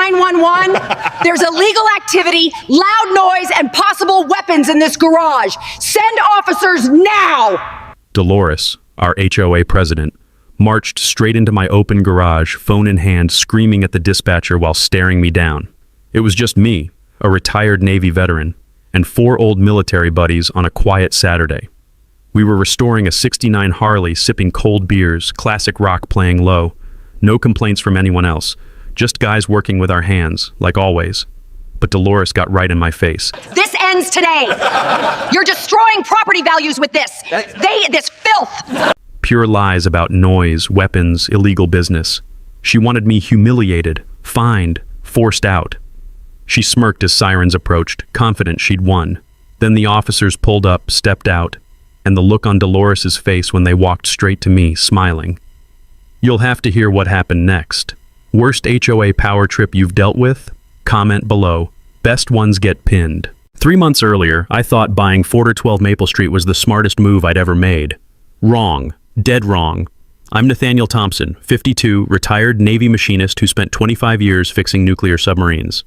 911? There's illegal activity, loud noise, and possible weapons in this garage. Send officers now! Dolores, our HOA president, marched straight into my open garage, phone in hand, screaming at the dispatcher while staring me down. It was just me, a retired Navy veteran, and 4 old military buddies on a quiet Saturday. We were restoring a '69 Harley, sipping cold beers, classic rock playing low. No complaints from anyone else, just guys working with our hands, like always. But Dolores got right in my face. This ends today. You're destroying property values with this. This filth. Pure lies about noise, weapons, illegal business. She wanted me humiliated, fined, forced out. She smirked as sirens approached, confident she'd won. Then the officers pulled up, stepped out, and the look on Dolores's face when they walked straight to me, smiling. You'll have to hear what happened next. Worst HOA power trip you've dealt with? Comment below. Best ones get pinned. 3 months earlier, I thought buying 412 Maple Street was the smartest move I'd ever made. Wrong. Dead wrong. I'm Nathaniel Thompson, 52, retired Navy machinist who spent 25 years fixing nuclear submarines.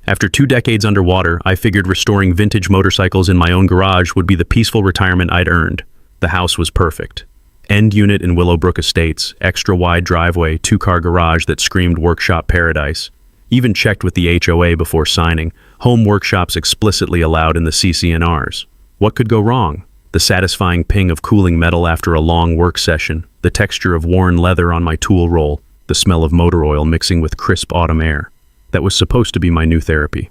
After 2 decades underwater, I figured restoring vintage motorcycles in my own garage would be the peaceful retirement I'd earned. The house was perfect. End unit in Willowbrook Estates, extra wide driveway, 2-car garage that screamed workshop paradise. Even checked with the HOA before signing. Home workshops explicitly allowed in the CC&Rs. What could go wrong? The satisfying ping of cooling metal after a long work session, the texture of worn leather on my tool roll, the smell of motor oil mixing with crisp autumn air. That was supposed to be my new therapy.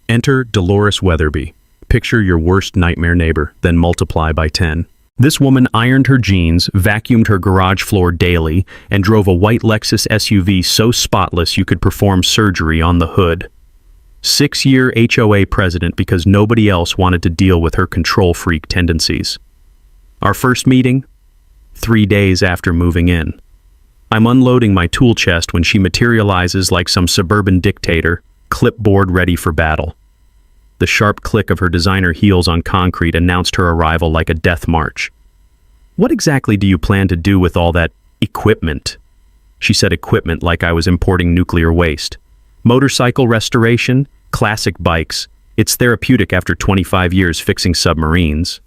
Enter Dolores Weatherbe. Picture your worst nightmare neighbor, then multiply by 10. This woman ironed her jeans, vacuumed her garage floor daily, and drove a white Lexus SUV so spotless you could perform surgery on the hood. 6-year HOA president because nobody else wanted to deal with her control freak tendencies. Our first meeting? 3 days after moving in. I'm unloading my tool chest when she materializes like some suburban dictator, clipboard ready for battle. The sharp click of her designer heels on concrete announced her arrival like a death march. What exactly do you plan to do with all that equipment? She said equipment like I was importing nuclear waste. Motorcycle restoration, classic bikes. It's therapeutic after 25 years fixing submarines.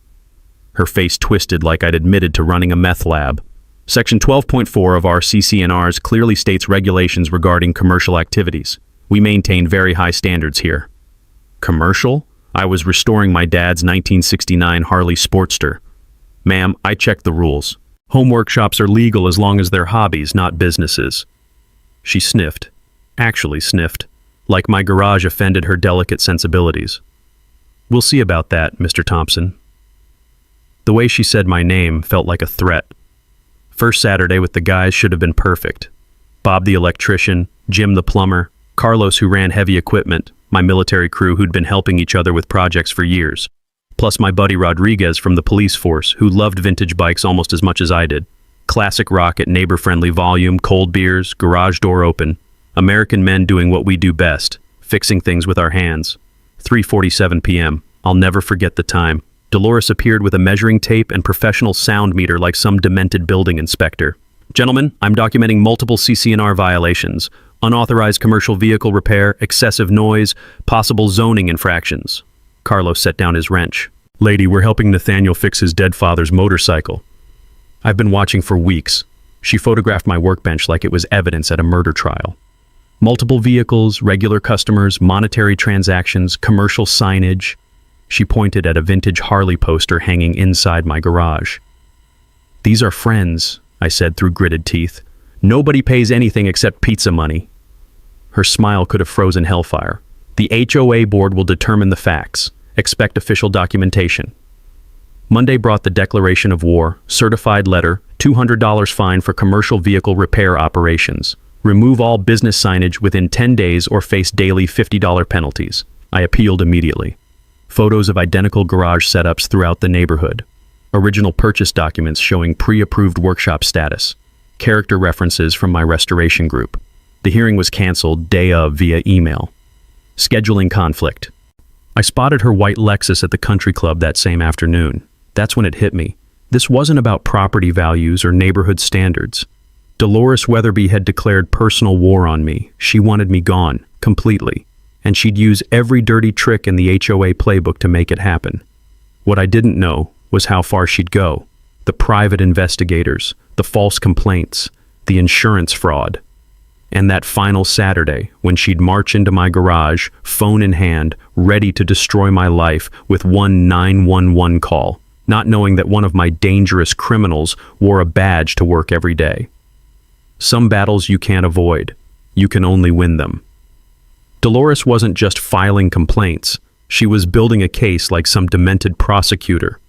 Her face twisted like I'd admitted to running a meth lab. Section 12.4 of our CC&Rs clearly states regulations regarding commercial activities. We maintain very high standards here. Commercial? I was restoring my dad's 1969 Harley Sportster. Ma'am, I checked the rules. Home workshops are legal as long as they're hobbies, not businesses. She sniffed. Actually sniffed. Like my garage offended her delicate sensibilities. We'll see about that, Mr. Thompson. The way she said my name felt like a threat. First Saturday with the guys should have been perfect. Bob the electrician, Jim the plumber, Carlos who ran heavy equipment, my military crew who'd been helping each other with projects for years, plus my buddy Rodriguez from the police force who loved vintage bikes almost as much as I did. Classic rock at neighbor-friendly volume, cold beers, garage door open. American men doing what we do best, fixing things with our hands. 3:47 p.m. I'll never forget the time. Dolores appeared with a measuring tape and professional sound meter like some demented building inspector. Gentlemen, I'm documenting multiple CC&R violations. Unauthorized commercial vehicle repair, excessive noise, possible zoning infractions. Carlos set down his wrench. Lady, we're helping Nathaniel fix his dead father's motorcycle. I've been watching for weeks. She photographed my workbench like it was evidence at a murder trial. Multiple vehicles, regular customers, monetary transactions, commercial signage. She pointed at a vintage Harley poster hanging inside my garage. These are friends, I said through gritted teeth. Nobody pays anything except pizza money. Her smile could have frozen hellfire. The HOA board will determine the facts. Expect official documentation. Monday brought the declaration of war, certified letter, $200 fine for commercial vehicle repair operations. Remove all business signage within 10 days or face daily $50 penalties. I appealed immediately. Photos of identical garage setups throughout the neighborhood. Original purchase documents showing pre-approved workshop status. Character references from my restoration group. The hearing was canceled day of via email. Scheduling conflict. I spotted her white Lexus at the country club that same afternoon. That's when it hit me. This wasn't about property values or neighborhood standards. Dolores Weatherbe had declared personal war on me. She wanted me gone, completely, and she'd use every dirty trick in the HOA playbook to make it happen. What I didn't know was how far she'd go. The private investigators, the false complaints, the insurance fraud. And that final Saturday, when she'd march into my garage, phone in hand, ready to destroy my life with one 911 call, not knowing that one of my dangerous criminals wore a badge to work every day. Some battles you can't avoid. You can only win them. Dolores wasn't just filing complaints. She was building a case like some demented prosecutor.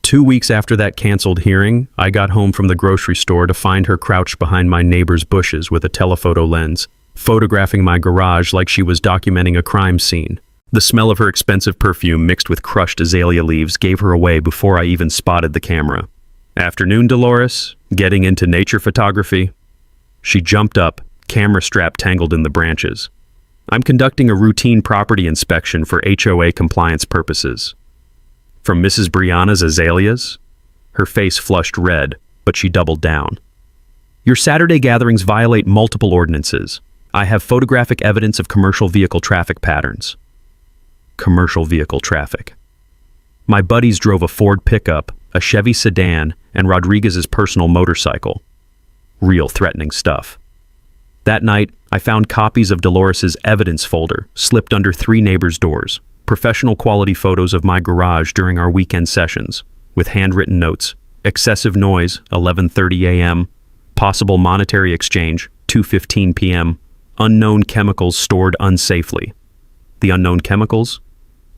2 weeks after that canceled hearing, I got home from the grocery store to find her crouched behind my neighbor's bushes with a telephoto lens, photographing my garage like she was documenting a crime scene. The smell of her expensive perfume mixed with crushed azalea leaves gave her away before I even spotted the camera. "Afternoon, Dolores. Getting into nature photography?" She jumped up, camera strap tangled in the branches. "I'm conducting a routine property inspection for HOA compliance purposes." "From Mrs. Brianna's azaleas?" Her face flushed red, but she doubled down. "Your Saturday gatherings violate multiple ordinances. I have photographic evidence of commercial vehicle traffic patterns." Commercial vehicle traffic. My buddies drove a Ford pickup, a Chevy sedan, and Rodriguez's personal motorcycle. Real threatening stuff. That night, I found copies of Dolores's evidence folder slipped under 3 neighbors' doors, professional quality photos of my garage during our weekend sessions, with handwritten notes, excessive noise, 11:30 a.m., possible monetary exchange, 2:15 p.m., unknown chemicals stored unsafely. The unknown chemicals?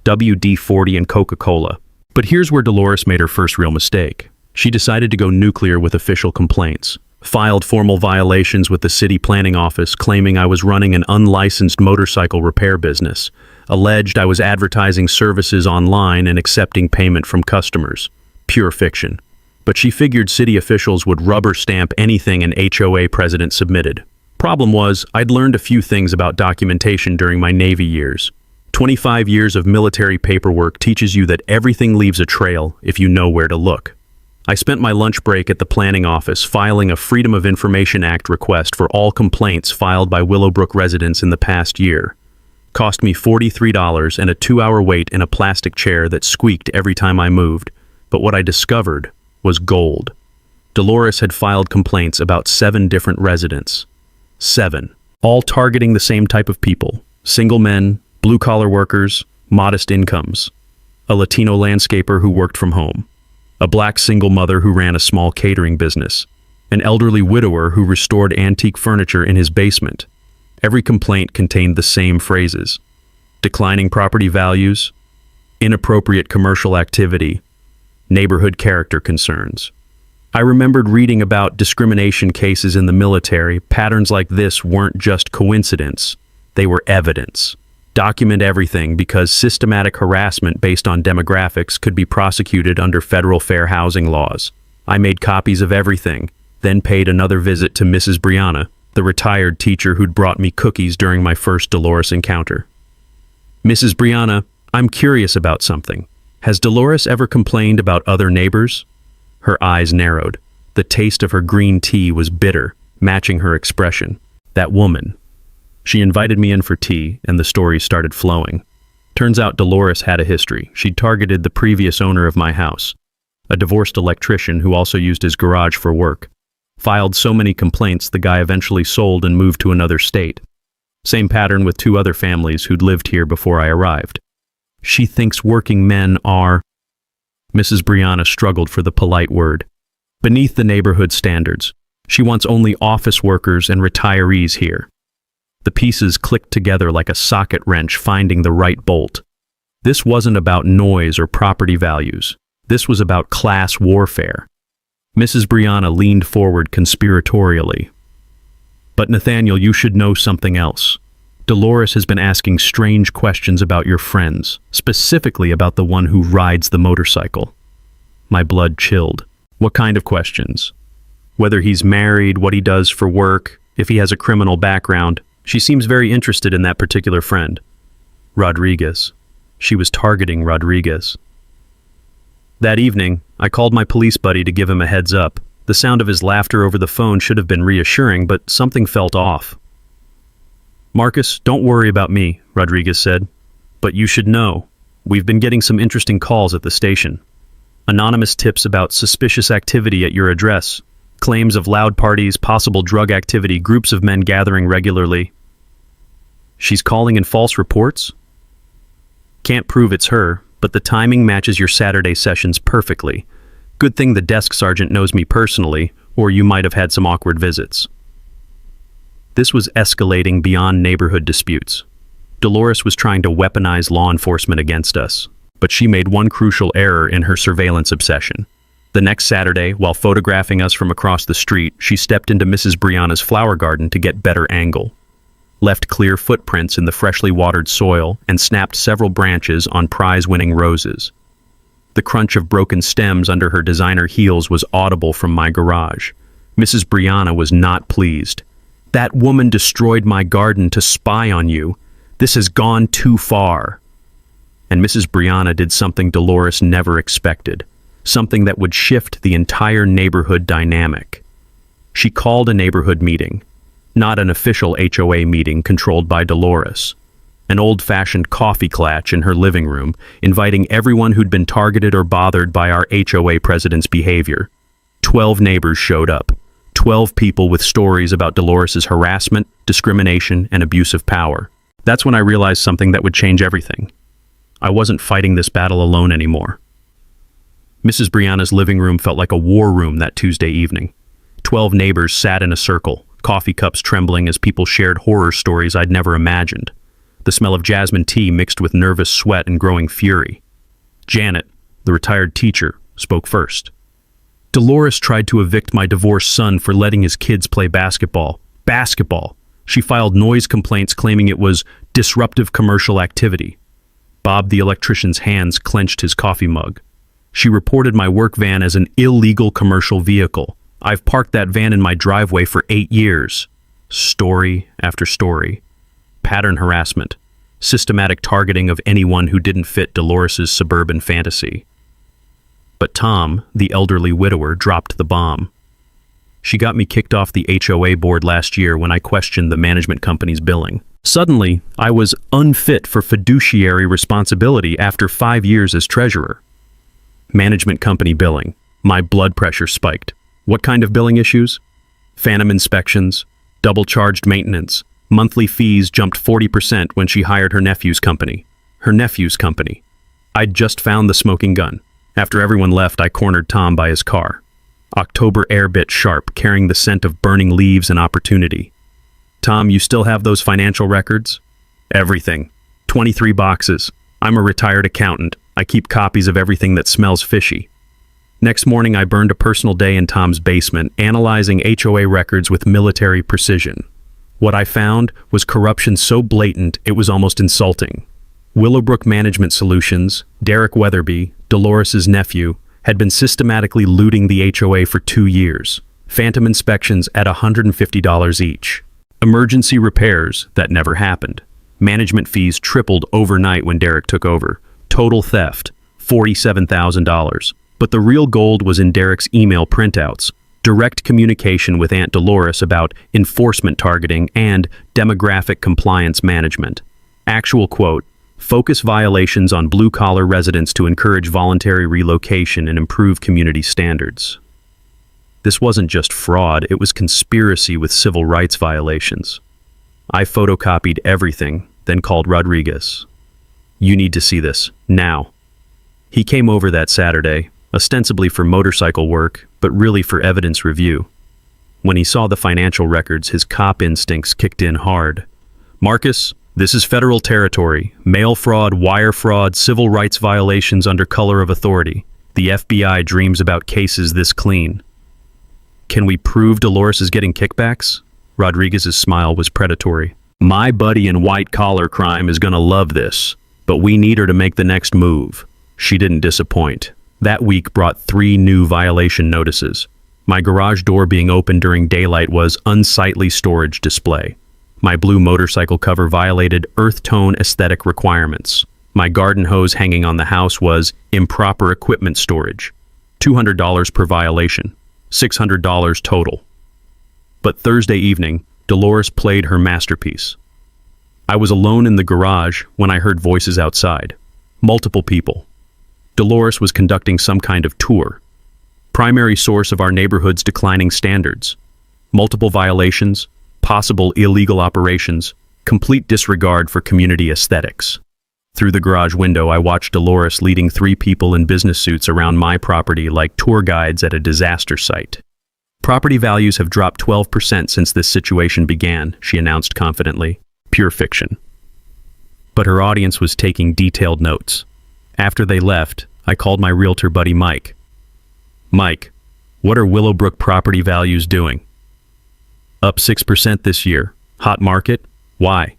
WD-40 and Coca-Cola. But here's where Dolores made her first real mistake. She decided to go nuclear with official complaints, filed formal violations with the city planning office claiming I was running an unlicensed motorcycle repair business, alleged I was advertising services online and accepting payment from customers. Pure fiction. But she figured city officials would rubber stamp anything an HOA president submitted. Problem was, I'd learned a few things about documentation during my Navy years. 25 years of military paperwork teaches you that everything leaves a trail if you know where to look. I spent my lunch break at the planning office filing a Freedom of Information Act request for all complaints filed by Willowbrook residents in the past year. Cost me $43 and a 2-hour wait in a plastic chair that squeaked every time I moved. But what I discovered was gold. Dolores had filed complaints about 7 different residents. 7. All targeting the same type of people. Single men, blue-collar workers, modest incomes. A Latino landscaper who worked from home. A black single mother who ran a small catering business. An elderly widower who restored antique furniture in his basement. Every complaint contained the same phrases. Declining property values, inappropriate commercial activity, neighborhood character concerns. I remembered reading about discrimination cases in the military. Patterns like this weren't just coincidence, they were evidence. Document everything because systematic harassment based on demographics could be prosecuted under federal fair housing laws. I made copies of everything, then paid another visit to Mrs. Brianna, the retired teacher who'd brought me cookies during my first Dolores encounter. "Mrs. Brianna, I'm curious about something. Has Dolores ever complained about other neighbors?" Her eyes narrowed. The taste of her green tea was bitter, matching her expression. That woman. She invited me in for tea, and the story started flowing. Turns out Dolores had a history. She'd targeted the previous owner of my house, a divorced electrician who also used his garage for work. Filed so many complaints, the guy eventually sold and moved to another state. Same pattern with 2 other families who'd lived here before I arrived. She thinks working men are... Mrs. Brianna struggled for the polite word. Beneath the neighborhood standards. She wants only office workers and retirees here. The pieces clicked together like a socket wrench finding the right bolt. This wasn't about noise or property values. This was about class warfare. Mrs. Brianna leaned forward conspiratorially. "But Nathaniel, you should know something else. Dolores has been asking strange questions about your friends, specifically about the one who rides the motorcycle." My blood chilled. "What kind of questions?" "Whether he's married, what he does for work, if he has a criminal background. She seems very interested in that particular friend." Rodriguez. She was targeting Rodriguez. That evening, I called my police buddy to give him a heads up. The sound of his laughter over the phone should have been reassuring, but something felt off. "Marcus, don't worry about me," Rodriguez said. "But you should know, we've been getting some interesting calls at the station. Anonymous tips about suspicious activity at your address, claims of loud parties, possible drug activity, groups of men gathering regularly." "She's calling in false reports?" "Can't prove it's her, but the timing matches your Saturday sessions perfectly. Good thing the desk sergeant knows me personally, or you might have had some awkward visits." This was escalating beyond neighborhood disputes. Dolores was trying to weaponize law enforcement against us, but she made one crucial error in her surveillance obsession. The next Saturday, while photographing us from across the street, she stepped into Mrs. Brianna's flower garden to get better angle, left clear footprints in the freshly watered soil, and snapped several branches on prize-winning roses. The crunch of broken stems under her designer heels was audible from my garage. Mrs. Brianna was not pleased. "That woman destroyed my garden to spy on you. This has gone too far." And Mrs. Brianna did something Dolores never expected, something that would shift the entire neighborhood dynamic. She called a neighborhood meeting, not an official HOA meeting controlled by Dolores. An old-fashioned coffee clatch in her living room, inviting everyone who'd been targeted or bothered by our HOA president's behavior. 12 neighbors showed up. 12 people with stories about Dolores's harassment, discrimination, and abuse of power. That's when I realized something that would change everything. I wasn't fighting this battle alone anymore. Mrs. Brianna's living room felt like a war room that Tuesday evening. 12 neighbors sat in a circle, coffee cups trembling as people shared horror stories I'd never imagined. The smell of jasmine tea mixed with nervous sweat and growing fury. Janet, the retired teacher, spoke first. "Dolores tried to evict my divorced son for letting his kids play basketball. Basketball! She filed noise complaints claiming it was disruptive commercial activity." Bob the electrician's hands clenched his coffee mug. "She reported my work van as an illegal commercial vehicle. I've parked that van in my driveway for 8 years. Story after story. Pattern harassment. Systematic targeting of anyone who didn't fit Dolores's suburban fantasy. But Tom, the elderly widower, dropped the bomb. "She got me kicked off the HOA board last year when I questioned the management company's billing. Suddenly, I was unfit for fiduciary responsibility after 5 years as treasurer." Management company billing. My blood pressure spiked. What kind of billing issues? Phantom inspections, double-charged maintenance. Monthly fees jumped 40% when she hired her nephew's company. Her nephew's company. I'd just found the smoking gun. After everyone left, I cornered Tom by his car. October air bit sharp, carrying the scent of burning leaves and opportunity. "Tom, you still have those financial records?" "Everything. 23 boxes. I'm a retired accountant. I keep copies of everything that smells fishy." Next morning, I burned a personal day in Tom's basement, analyzing HOA records with military precision. What I found was corruption so blatant it was almost insulting. Willowbrook Management Solutions, Derek Weatherbe, Dolores's nephew, had been systematically looting the HOA for 2 years. Phantom inspections at $150 each. Emergency repairs that never happened. Management fees tripled overnight when Derek took over. Total theft, $47,000. But the real gold was in Derek's email printouts. Direct communication with Aunt Dolores about enforcement targeting and demographic compliance management. Actual quote, "Focus violations on blue-collar residents to encourage voluntary relocation and improve community standards." This wasn't just fraud, it was conspiracy with civil rights violations. I photocopied everything, then called Rodriguez. "You need to see this, now." He came over that Saturday, ostensibly for motorcycle work, but really for evidence review. When he saw the financial records, his cop instincts kicked in hard. "Marcus, this is federal territory. Mail fraud, wire fraud, civil rights violations under color of authority. The FBI dreams about cases this clean." "Can we prove Dolores is getting kickbacks?" Rodriguez's smile was predatory. "My buddy in white-collar crime is gonna love this, but we need her to make the next move." She didn't disappoint. That week brought 3 new violation notices. My garage door being open during daylight was unsightly storage display. My blue motorcycle cover violated earth tone aesthetic requirements. My garden hose hanging on the house was improper equipment storage. $200 per violation. $600 total. But Thursday evening, Dolores played her masterpiece. I was alone in the garage when I heard voices outside. Multiple people. Dolores was conducting some kind of tour. Primary source of our neighborhood's declining standards. Multiple violations, possible illegal operations, complete disregard for community aesthetics. Through the garage window, I watched Dolores leading 3 people in business suits around my property like tour guides at a disaster site. Property values have dropped 12% since this situation began, she announced confidently. Pure fiction. But her audience was taking detailed notes. After they left, I called my realtor buddy Mike. Mike, what are Willowbrook property values doing? Up 6% this year. Hot market? Why?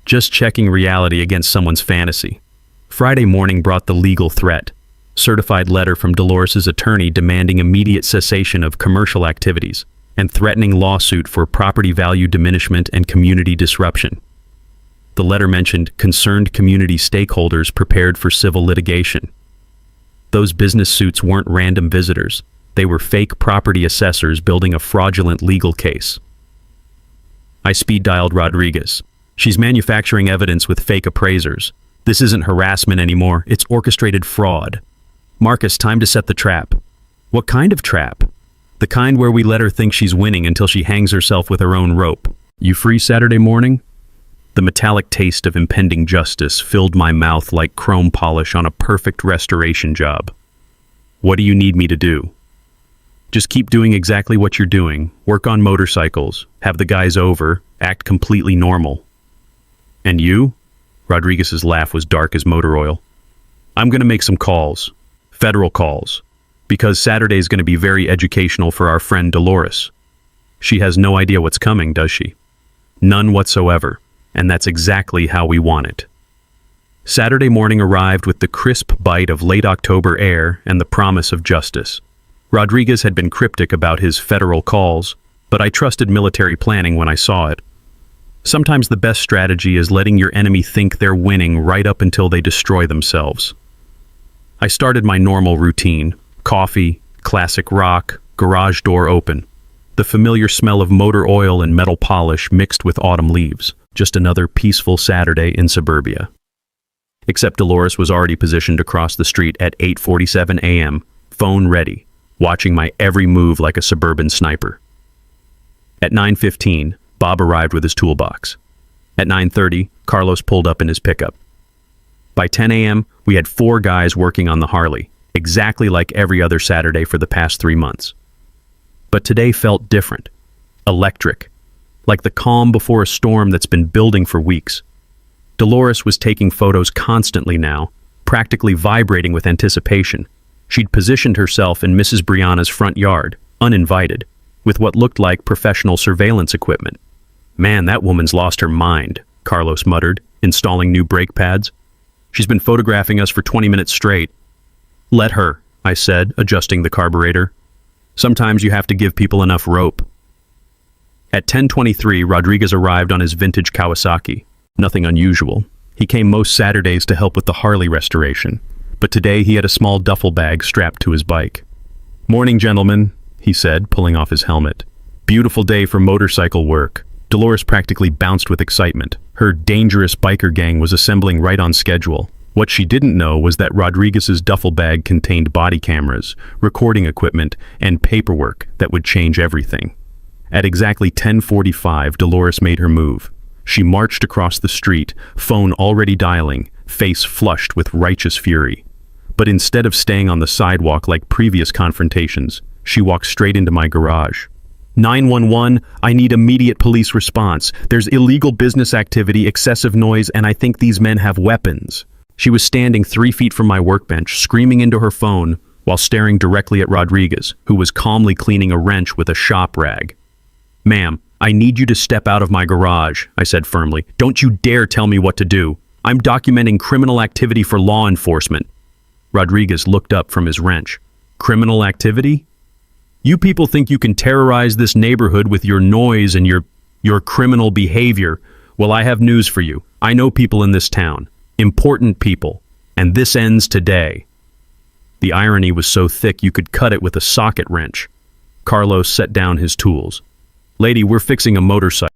Just checking reality against someone's fantasy. Friday morning brought the legal threat. Certified letter from Dolores' attorney demanding immediate cessation of commercial activities and threatening lawsuit for property value diminishment and community disruption. The letter mentioned concerned community stakeholders prepared for civil litigation. Those business suits weren't random visitors. They were fake property assessors building a fraudulent legal case. I speed-dialed Rodriguez. She's manufacturing evidence with fake appraisers. This isn't harassment anymore, it's orchestrated fraud. Marcus, time to set the trap. What kind of trap? The kind where we let her think she's winning until she hangs herself with her own rope. You free Saturday morning? The metallic taste of impending justice filled my mouth like chrome polish on a perfect restoration job. What do you need me to do? Just keep doing exactly what you're doing. Work on motorcycles, have the guys over, act completely normal. And you? Rodriguez's laugh was dark as motor oil. I'm going to make some calls. Federal calls. Because Saturday's going to be very educational for our friend Dolores. She has no idea what's coming, does she? None whatsoever. And that's exactly how we want it. Saturday morning arrived with the crisp bite of late October air and the promise of justice. Rodriguez had been cryptic about his federal calls, but I trusted military planning when I saw it. Sometimes the best strategy is letting your enemy think they're winning right up until they destroy themselves. I started my normal routine. Coffee, classic rock, garage door open. The familiar smell of motor oil and metal polish mixed with autumn leaves. Just another peaceful Saturday in suburbia. Except Dolores was already positioned across the street at 8:47 a.m., phone ready, watching my every move like a suburban sniper. At 9:15, Bob arrived with his toolbox. At 9:30, Carlos pulled up in his pickup. By 10 a.m., we had 4 guys working on the Harley, exactly like every other Saturday for the past 3 months. But today felt different. Electric. Like the calm before a storm that's been building for weeks. Dolores was taking photos constantly now, practically vibrating with anticipation. She'd positioned herself in Mrs. Brianna's front yard, uninvited, with what looked like professional surveillance equipment. Man, that woman's lost her mind, Carlos muttered, installing new brake pads. She's been photographing us for 20 minutes straight. Let her, I said, adjusting the carburetor. Sometimes you have to give people enough rope. At 10:23, Rodriguez arrived on his vintage Kawasaki. Nothing unusual. He came most Saturdays to help with the Harley restoration, but today he had a small duffel bag strapped to his bike. Morning, gentlemen, he said, pulling off his helmet. Beautiful day for motorcycle work. Dolores practically bounced with excitement. Her dangerous biker gang was assembling right on schedule. What she didn't know was that Rodriguez's duffel bag contained body cameras, recording equipment, and paperwork that would change everything. At exactly 10:45, Dolores made her move. She marched across the street, phone already dialing, face flushed with righteous fury. But instead of staying on the sidewalk like previous confrontations, she walked straight into my garage. 911, I need immediate police response. There's illegal business activity, excessive noise, and I think these men have weapons. She was standing 3 feet from my workbench, screaming into her phone, while staring directly at Rodriguez, who was calmly cleaning a wrench with a shop rag. Ma'am, I need you to step out of my garage, I said firmly. Don't you dare tell me what to do. I'm documenting criminal activity for law enforcement. Rodriguez looked up from his wrench. Criminal activity? You people think you can terrorize this neighborhood with your noise and your criminal behavior. Well, I have news for you. I know people in this town. Important people. And this ends today. The irony was so thick you could cut it with a socket wrench. Carlos set down his tools. Lady, we're fixing a motorcycle.